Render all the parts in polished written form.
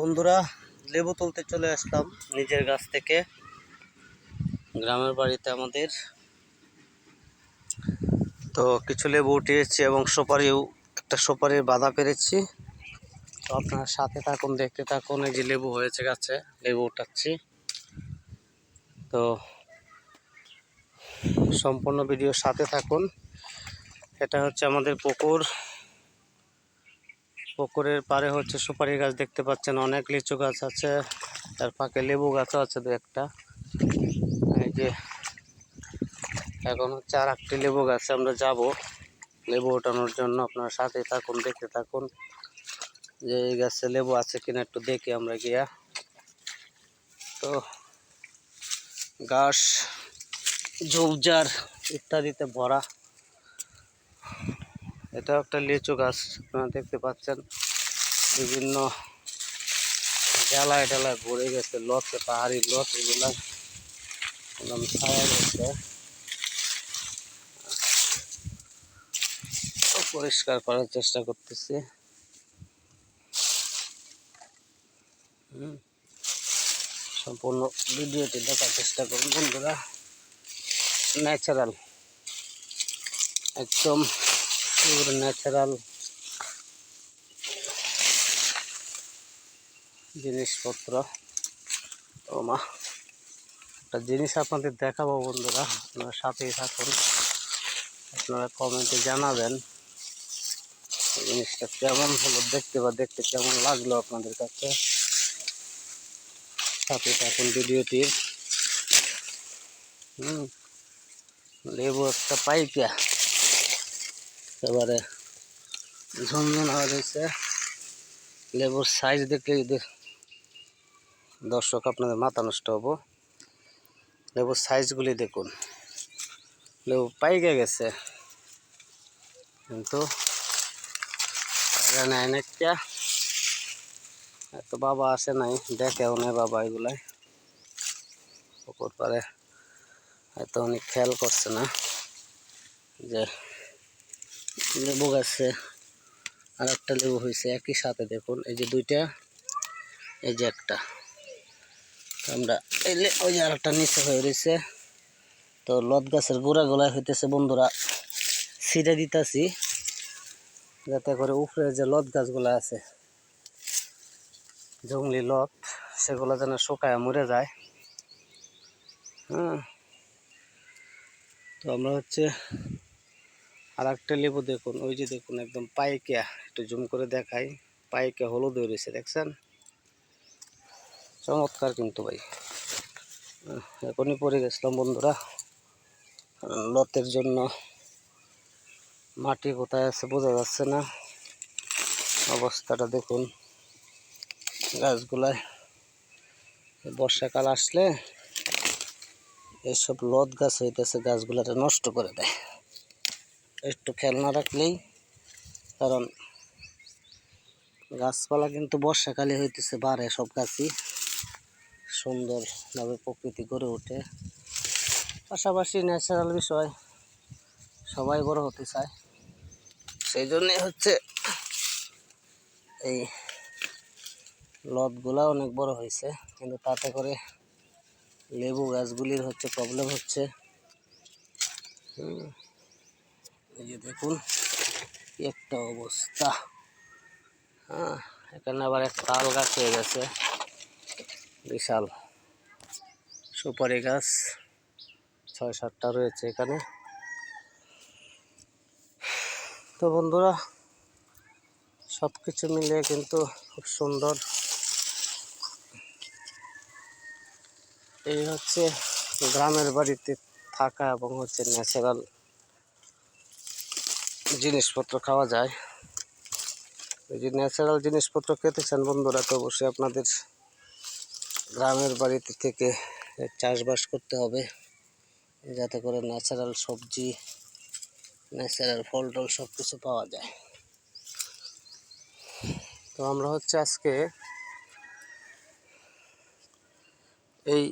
বন্ধুরা, লেবু তুলতে চলে আসলাম নিজের গাছ থেকে। গ্রামের বাড়িতে আমাদের তো কিছু লেবু উঠিয়েছি এবং একটা সুপারির বাধা পেরেছি। তো আপনারা সাথে থাকুন, দেখতে থাকুন। এই যে লেবু হয়েছে গাছে, লেবু উঠাচ্ছি। তো সম্পূর্ণ ভিডিওর সাথে থাকুন। এটা হচ্ছে আমাদের পুকুরের পাড়ে হচ্ছে সুপারি গাছ দেখতে পাচ্ছেন, অনেক লিচু গাছ আছে, তার ফাঁকে লেবু গাছও আছে দু একটা। এই যে এখন হচ্ছে আর একটি লেবু গাছে আমরা যাব লেবু ওঠানোর জন্য। আপনার সাথে থাকুন, দেখতে থাকুন যে এই গাছে লেবু আছে কিনা একটু দেখি আমরা গিয়া। তো ঘাস, ঝোপঝাড় ইত্যাদিতে ভরা। এটা একটা লিচু গাছ, আপনারা দেখতে পাচ্ছেন বিভিন্ন ডালায় ডালায় ভরে গেছে লতে, পাহাড়ি লত, এগুলা একদম ছায়া গেছে। পরিষ্কার করার চেষ্টা করতেছি। সম্পূর্ণ ভিডিওটি দেখার চেষ্টা করুন বন্ধুরা। ন্যাচারাল, একদম পিওর ন্যাচারাল জিনিসপত্র। ও মা, একটা জিনিস আপনাদের দেখাবো বন্ধুরা, আপনারা সাথেই থাকুন। আপনারা কমেন্টে জানাবেন জিনিসটা কেমন হলো দেখতে, বা দেখতে কেমন লাগলো আপনাদের কাছে। সাথে থাকুন ভিডিওটির। লেবু একটা পাইকা এবারে ঝুনঝুন হয়ে রয়েছে। লেবুর সাইজ দেখলে দর্শক আপনাদের মাথা নষ্ট হবো। লেবুর সাইজগুলি দেখুন, লেবু পাইকে গেছে, কিন্তু এত বাবা আসে নাই, দেখেও নেই বাবা এগুলাই। পুকুর পারে হয়তো অনেক খেয়াল করছে না যে লেবু গাছে আর একটা লেবু হয়েছে একই সাথে। দেখুন এই যে দুইটা, এই যে একটা, আমরা ওই যে আর একটা নিচে হয়ে রয়েছে। তো লত গাছের গোড়া গোলায় হইতেছে বন্ধুরা, ছিঁড়ে দিতেছি যাতে করে উপরে যে লত গাছগুলো আছে, জঙ্গলি লত, সেগুলো যেন শুকায় মরে যায়। তো আমরা হচ্ছে আর একটা লেবু দেখুন, ওই যে দেখুন একদম পাইকা, একটু জুম করে দেখাই, পাইকা হলুদ হয়ে রয়েছে, দেখছেন? চমৎকার কিন্তু ভাই। এখনই পরে গেছিলাম বন্ধুরা লতের জন্য। মাটি কোথায় আছে বোঝা যাচ্ছে না, অবস্থাটা দেখুন গাছগুলায়। বর্ষাকাল আসলে এইসব লত গাছ হইতেছে, গাছগুলাটা নষ্ট করে দেয়। একটু খেয়াল না রাখলেই, কারণ গাছপালা কিন্তু বর্ষাকালে হইতেছে বাড়ে, সব গাছই সুন্দরভাবে প্রকৃতি গড়ে ওঠে। পাশাপাশি ন্যাচারাল বিষয়, সবাই বড় হতে চায়, সেই জন্যই হচ্ছে এই লতগুলা অনেক বড় হয়েছে। কিন্তু তাতে করে লেবু গাছগুলির হচ্ছে প্রবলেম হচ্ছে। এই যে দেখুন একটা অবস্থা। এখানে আবার এক তাল গাছ হয়ে গেছে, বিশাল সুপারি গাছ 6-7টা রয়েছে এখানে। তো বন্ধুরা, সব কিছু মিলিয়ে কিন্তু খুব সুন্দর। এই হচ্ছে গ্রামের বাড়িতে থাকা এবং হচ্ছে ন্যাচারাল জিনিসপত্র খাওয়া যায়। এই যে ন্যাচারাল জিনিসপত্র খেতে চান বন্ধুরা, তো অবশ্যই আপনাদের গ্রামের বাড়িতে থেকে চাষবাস করতে হবে, যাতে করে ন্যাচারাল সবজি, ন্যাচারাল ফল টল সব কিছু পাওয়া যায়। তো আমরা হচ্ছে আজকে এই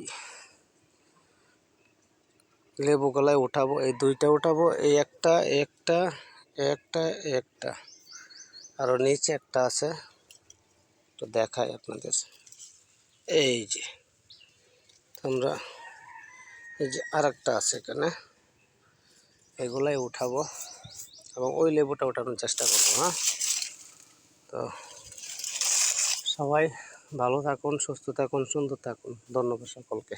লেবু গলায় উঠাবো, এই দুইটা উঠাবো, এই একটা একটা একটা একটা, আরও নিচে একটা আছে, তো দেখাই আপনাদের। এই যে আমরা এই যে আরেকটা আছে এখানে, এগুলাই উঠাবো এবং ওই লেবুটা ওঠানোর চেষ্টা করবো। হ্যাঁ, তো সবাই ভালো থাকুন, সুস্থ থাকুন, সুন্দর থাকুন। ধন্যবাদ সকলকে।